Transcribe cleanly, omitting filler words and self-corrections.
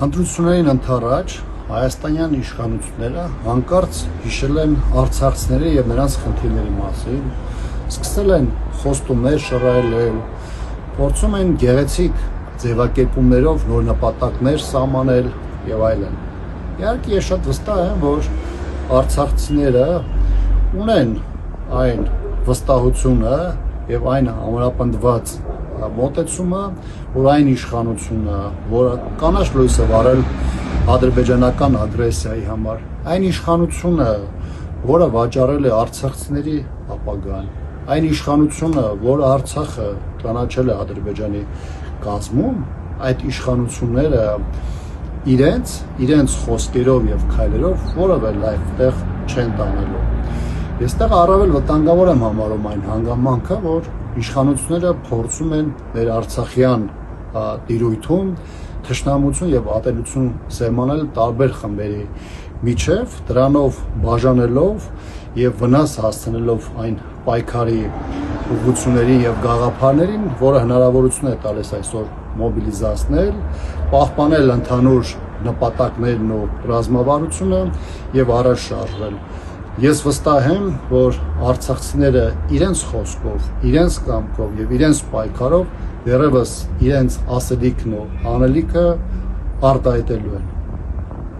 Ընտրություններին ընդառաջ հայաստանյան իշխանությունները հանկարծ հիշել են արցախցիների եւ նրանց խնդիրների մասին, սկսել են խոստումներ շռայլել, փորձում են գեղեցիկ ձևակերպումներով նոր նպատակներ սահմանել եւ այլն։ Իհարկե ես շատ վստահ եմ, որ արցախցիները ունեն այն վստահությունը եւ այն ամրապնդված մոտեցումը, որ այն իշխանությունը, որը կանաչ լույս է վարել ադրբեջանական ագրեսիայի համար, այն իշխանությունը, որը վաճառել է արցախցիների ապագան, այն իշխանությունը, որը Արցախը ճանաչել է Ադրբեջանի կազմում, այդ իշխանությունները իրենց խոսքերով եւ քայլերով որևէ լայվ տեղ չեն տանելու։ Եստեղ առավել վտանգավոր եմ համարում այն հանգամանքը, որ իշխանությունները փորձում են մեր արցախյան տիրույթում թշնամություն եւ ատելություն սերմանել տարբեր խմբերի միջև, դրանով բաժանելով եւ վնաս հասցնելով այն պայքարի ուղղություններին եւ գաղափարներին, որը հնարավորություն է տալիս այսօր մոբիլիզացնել, պահպանել ընդհանուր նպատակներն ու ռազմավարությունը եւ առաջ շարժվել։ Ես վստահ եմ, որ արցախցիները իրենց խոսքով, իրենց կամքով եւ իրենց պայքարով դեռևս իրենց ասելիքն ու անելիքը արտահայտելու են։